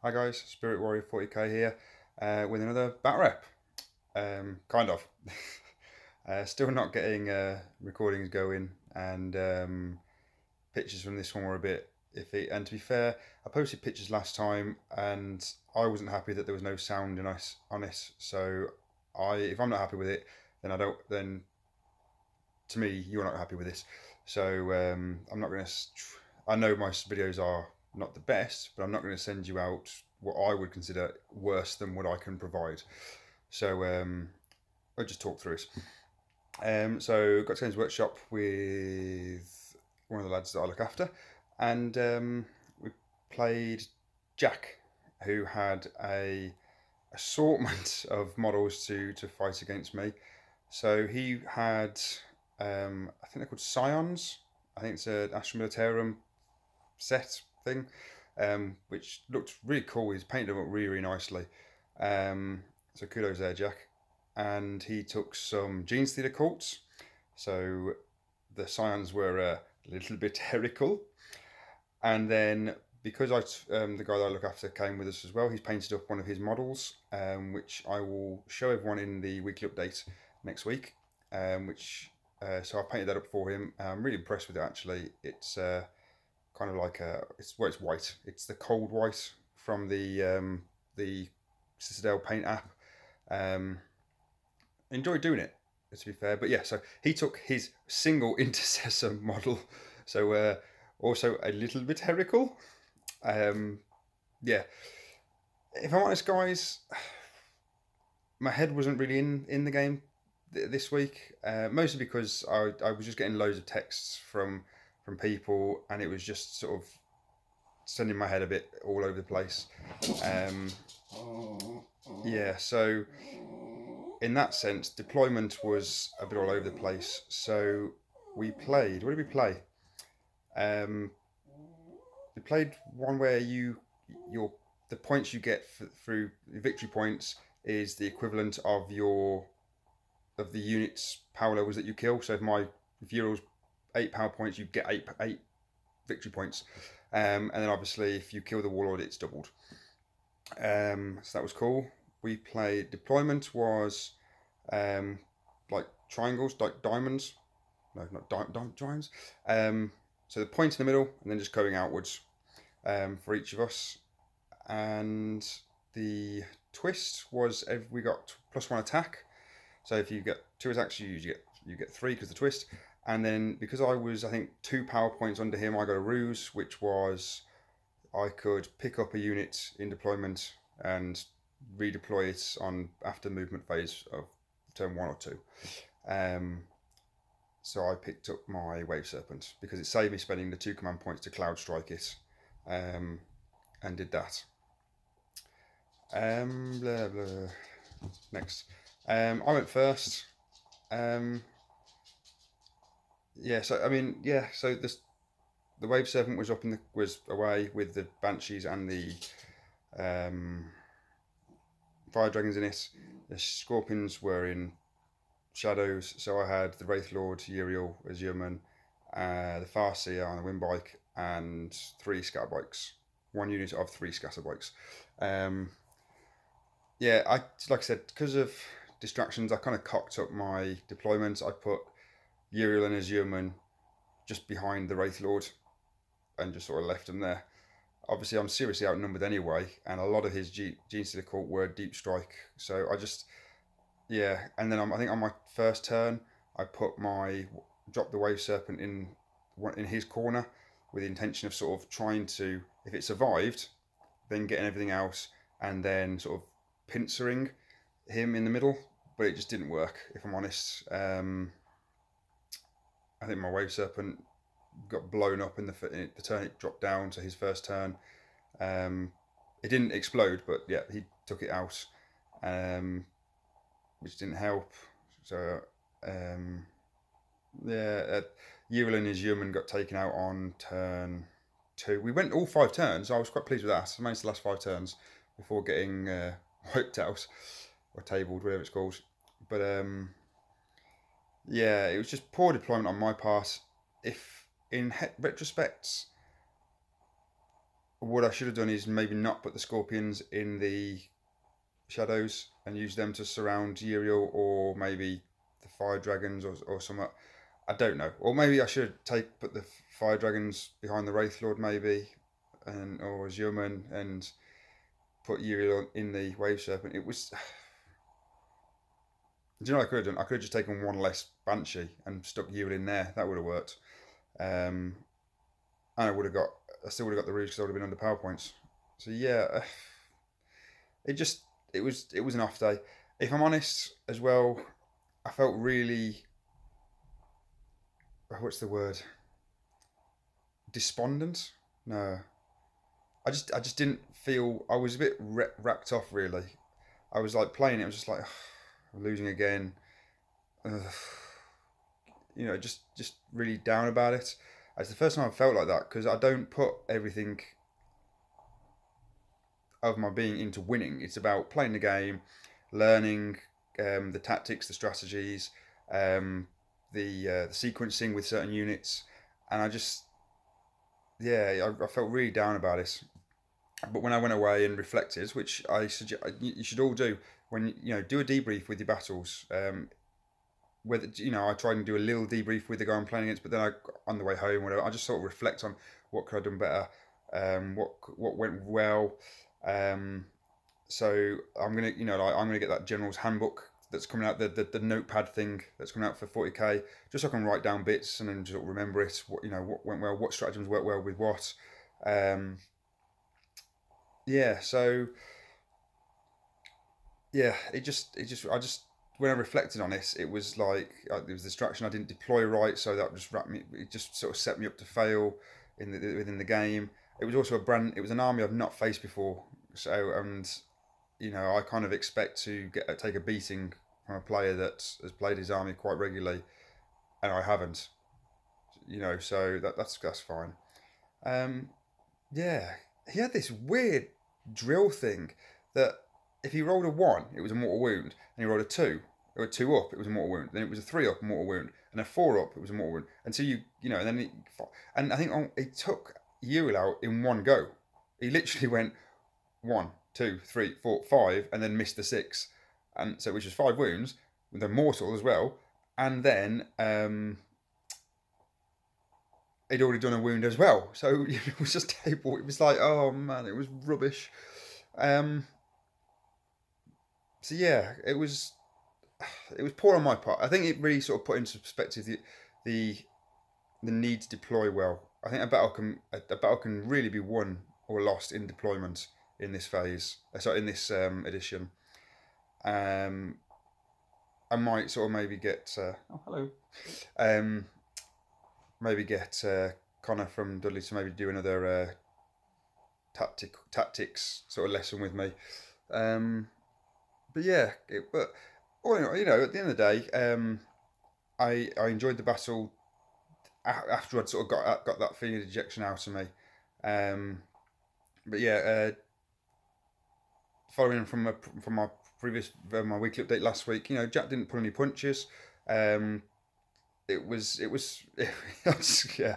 Hi guys, Spirit Warrior 40k here with another Batrep. Kind of. Still not getting recordings going, and pictures from this one were a bit iffy. And to be fair, I posted pictures last time and I wasn't happy that there was no sound on this. So if I'm not happy with it, then then to me, you're not happy with this. So I'm not going to, I know my videos are not the best, but I'm not going to send you out what I would consider worse than what I can provide. So I'll just talk through it. So got to Games Workshop with one of the lads that I look after, and we played Jack, who had a assortment of models to fight against me. So he had, I think they're called Scions. I think it's an Astra Militarum set thing, which looked really cool. He's painted them up really, really nicely. So kudos there, Jack. And he took some Gene Stealer Cults. So the Scions were a little bit herical. And then because the guy that I look after came with us as well, he's painted up one of his models, which I will show everyone in the weekly update next week. So I painted that up for him. I'm really impressed with it actually. It's kind of like it's white. It's the cold white from the Citadel paint app. Enjoyed doing it, to be fair. But yeah, so he took his single intercessor model. So also a little bit herical. Yeah. If I'm honest, guys, my head wasn't really in the game this week, mostly because I was just getting loads of texts from people, and it was just sort of sending my head a bit all over the place. Yeah, so in that sense, deployment was a bit all over the place. So we played. What did we play? We played one where the points you get through victory points is the equivalent of the unit's power levels that you kill. So if you roll 8 power points, you get 8 victory points. And then obviously if you kill the warlord, it's doubled. So that was cool. We played deployment was like triangles, like diamonds. No, not diamonds. So the point in the middle, and then just going outwards for each of us. And the twist was we got +1 attack. So if you get 2 attacks, you get 3 because the twist. And then because I was, I think, 2 power points under him, I got a ruse, which was I could pick up a unit in deployment and redeploy it on after movement phase of turn 1 or 2. So I picked up my Wave Serpent because it saved me spending the 2 command points to Cloud Strike it, and did that. Blah, blah. Next. I went first. Yeah, so I mean, yeah, so the Wave Serpent was was away with the Banshees and the Fire Dragons in it. The Scorpions were in Shadows, so I had the Wraith Lord Uriel as Yeoman, the Farseer on the Windbike, and 3 Scatterbikes. 1 unit of 3 Scatterbikes. Yeah, like I said, because of distractions, I kind of cocked up my deployments. I put Uriel and his Yeoman just behind the Wraith Lord and just sort of left him there. Obviously, I'm seriously outnumbered anyway, and a lot of his Gene Stealer Cult were deep strike. So I just, yeah, and then I think on my first turn, I dropped the Wave Serpent in his corner with the intention of sort of trying to, if it survived, then getting everything else, and then sort of pincering him in the middle, but it just didn't work, if I'm honest. I think my Wave Serpent got blown up in the turn it dropped down, so his first turn. It didn't explode, but yeah, he took it out, which didn't help. So yeah, Uriel and his Yeoman got taken out on turn 2. We went all 5 turns, so I was quite pleased with that. I managed the last 5 turns before getting wiped out or tabled, whatever it's called. But yeah, it was just poor deployment on my part. If in retrospect, what I should have done is maybe not put the scorpions in the shadows and use them to surround Uriel, or maybe the fire dragons, or something. I don't know. Or maybe I should put the fire dragons behind the Wraith Lord, maybe, and or as Yeoman, and put Uriel in the Wave Serpent. It was. Do you know what I could have done? I could have just taken one less Banshee and stuck Uriel in there. That would have worked. And I still would have got the Rouge because I would have been under power points. So yeah, it just it was an off day. If I'm honest as well, I felt really, what's the word? Despondent? No, I just didn't feel. I was a bit racked off really. I was like playing it. I was just like, I'm losing again. Ugh. You know, just really down about it. It's the first time I felt like that, because I don't put everything of my being into winning. It's about playing the game, learning the tactics, the strategies, the sequencing with certain units, and I felt really down about it. But when I went away and reflected, which I suggest you should all do, when do a debrief with your battles. Whether I tried and do a little debrief with the guy I'm playing against, but then on the way home, whatever, I just sort of reflect on what could I have done better, what went well. So I'm gonna I'm gonna get that general's handbook that's coming out, the notepad thing that's coming out for 40k, just so I can write down bits and then just remember it. What went well, what stratagems worked well with what. Yeah, so yeah, I just when I reflected on this, it was like there was a distraction. I didn't deploy right, so that just wrapped me. It just sort of set me up to fail within the game. It was also it was an army I've not faced before, so I kind of expect to take a beating from a player that has played his army quite regularly, and I haven't. So that's fine. Um, yeah, he had this weird drill thing that if he rolled a 1, it was a mortal wound, and he rolled a 2, or a 2 up, it was a mortal wound. Then it was a 3 up, a mortal wound, and a 4 up, it was a mortal wound. Until and then and I think he took Uriel out in one go. He literally went 1, 2, 3, 4, 5, and then missed the 6, and so which was 5 wounds with a mortal as well, and then he'd already done a wound as well. So it was just table. It was like, oh man, it was rubbish. So yeah, it was poor on my part. I think it really sort of put into perspective the need to deploy well. I think a battle can really be won or lost in deployment in this phase. Sorry, in this edition. I might sort of maybe get oh hello. Maybe get Connor from Dudley to maybe do another tactics sort of lesson with me. But yeah, but all in all, at the end of the day, I enjoyed the battle after I'd sort of got that feeling of dejection out of me. But yeah, following from my previous my weekly update last week, Jack didn't pull any punches. It was yeah.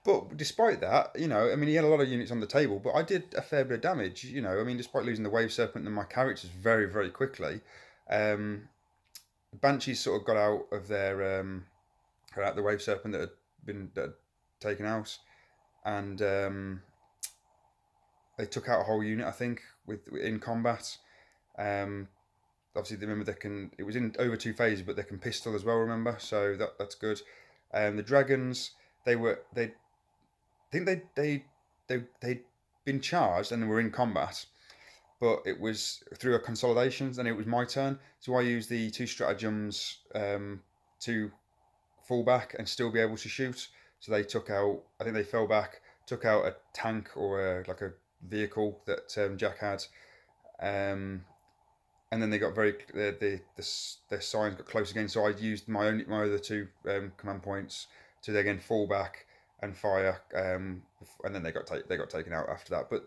But despite that, he had a lot of units on the table, but I did a fair bit of damage, despite losing the Wave Serpent and my characters very, very quickly. Banshees sort of got out of the Wave Serpent that had taken out, and they took out a whole unit, I think, in combat. Obviously, remember it was in over 2 phases, but they can pistol as well, remember? So that's good. The dragons, I think they'd been charged and they were in combat, but it was through a consolidations and it was my turn. So I used the 2 stratagems to fall back and still be able to shoot. So they took out, I think they fell back, took out a tank or like a vehicle that Jack had. And then they got their signs got close again. So I used my other 2 command points to again fall back and fire, and then they got taken out after that. But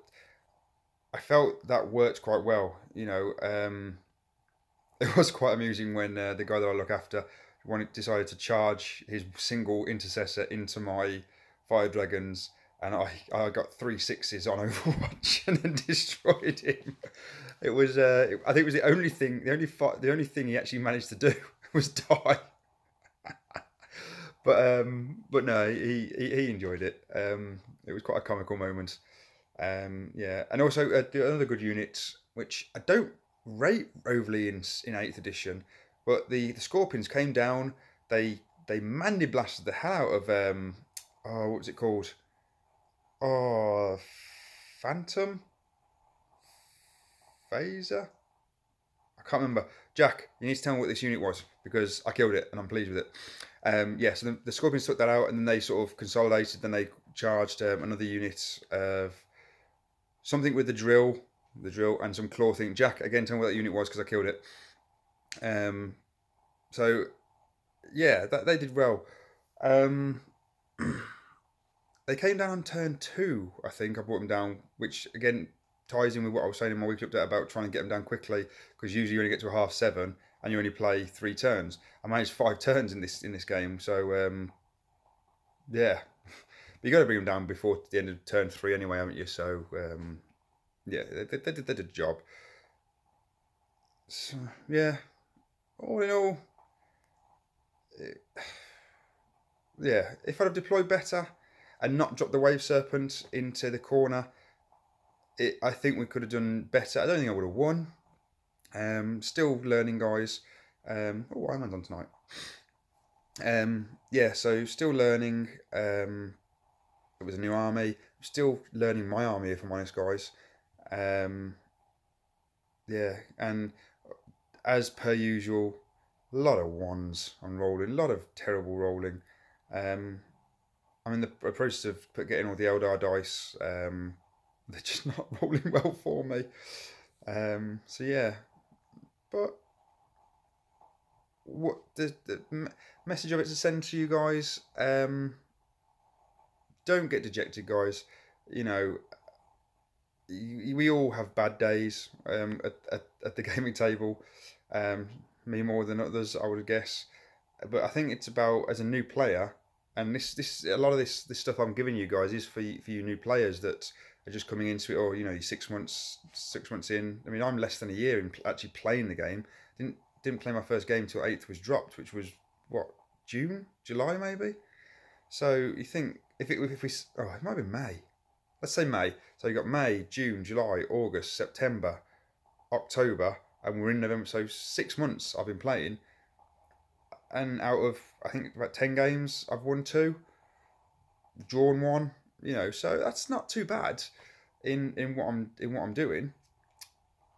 I felt that worked quite well. It was quite amusing when the guy that I look after decided to charge his single intercessor into my fire dragons, and I got 3 6s on Overwatch and then destroyed him. It was I think it was the only thing he actually managed to do was die. But no, he enjoyed it. It was quite a comical moment. Yeah, and also the other good unit, which I don't rate overly in eighth edition, but the Scorpions came down. They mandy blasted the hell out of oh, what was it called? Oh, Phantom Phaser. I can't remember. Jack, you need to tell me what this unit was because I killed it and I'm pleased with it. Yeah, so the Scorpions took that out and then they sort of consolidated. Then they charged another unit of something with the drill, and some claw thing. Jack, again, tell me what that unit was because I killed it. So yeah, they did well. They came down on turn 2, I think. I brought them down, which again ties in with what I was saying in my weekly update about trying to get them down quickly, because usually you only get to a half 7 and you only play 3 turns. I managed 5 turns in this game, so yeah. But you got to bring them down before the end of turn 3 anyway, haven't you? So yeah, they did a job. So, yeah, all in all, yeah, if I'd have deployed better and not dropped the Wave Serpent into the corner, I think we could have done better. I don't think I would have won. Still learning, guys. Oh, Ironman's on tonight. Yeah, so still learning. It was a new army. Still learning my army, if I'm honest, guys. Yeah, and as per usual, a lot of ones I'm rolling, a lot of terrible rolling. I'm in the process of getting all the Eldar dice. They're just not rolling well for me. So yeah, but what the message of it to send to you guys? Don't get dejected, guys. You know, we all have bad days at the gaming table. Me more than others, I would guess. But I think it's about, as a new player, and a lot of this stuff I'm giving you guys is for you new players that are just coming into it, or you know, 6 months in. I mean, I'm less than a year in actually playing the game. Didn't play my first game till 8th was dropped, which was what, July maybe. So you think if we it might be May. Let's say May. So you got May, June, July, August, September, October, and we're in November. So 6 months I've been playing, and out of I think about 10 games, I've won 2, drawn 1. You know, so that's not too bad in what I'm doing.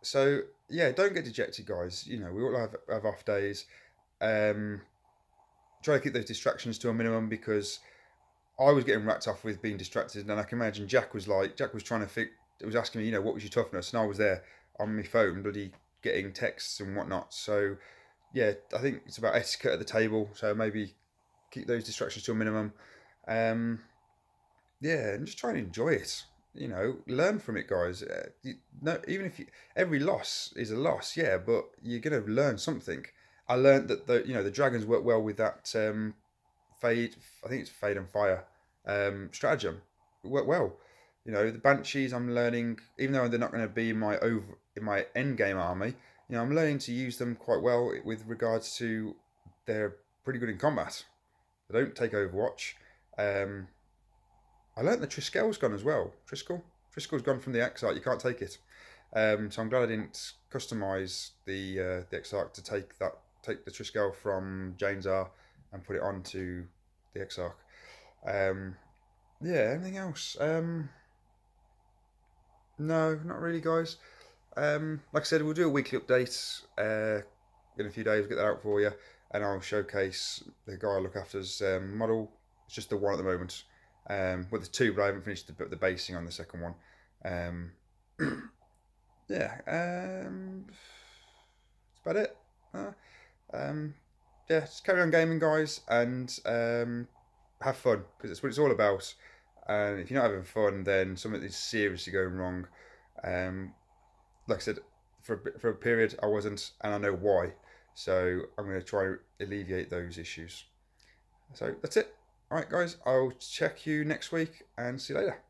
So yeah, don't get dejected, guys. You know, we all have off days. Try to keep those distractions to a minimum, because I was getting wrapped off with being distracted, and I can imagine Jack was trying to was asking me, you know, what was your toughness, and I was there on my phone, bloody getting texts and whatnot. So yeah, I think it's about etiquette at the table. So maybe keep those distractions to a minimum. Yeah, and just try and enjoy it. You know, learn from it, guys. Even if every loss is a loss, yeah, but you're gonna learn something. I learned that the dragons work well with that fade. I think it's fade and fire stratagem. It worked well. You know, the banshees. I'm learning, even though they're not going to be in my end game army. You know, I'm learning to use them quite well with regards to they're pretty good in combat. They don't take Overwatch. I learnt the Triskel's gone as well. Triskel's gone from the Exarch. You can't take it. So I'm glad I didn't customize the Exarch to take the Triskel from Jane'sar and put it onto the Exarch. Yeah, anything else? No, not really, guys. Like I said, we'll do a weekly update in a few days. We'll get that out for you, and I'll showcase the guy I look after's model. It's just the one at the moment. Well, there's 2, but I haven't finished the basing on the second one. Yeah, that's about it. Yeah, just carry on gaming, guys, and have fun, because it's what it's all about. And if you're not having fun, then something is seriously going wrong. Like I said, for a period I wasn't, and I know why. So I'm going to try to alleviate those issues. So that's it. All right, guys, I'll check you next week and see you later.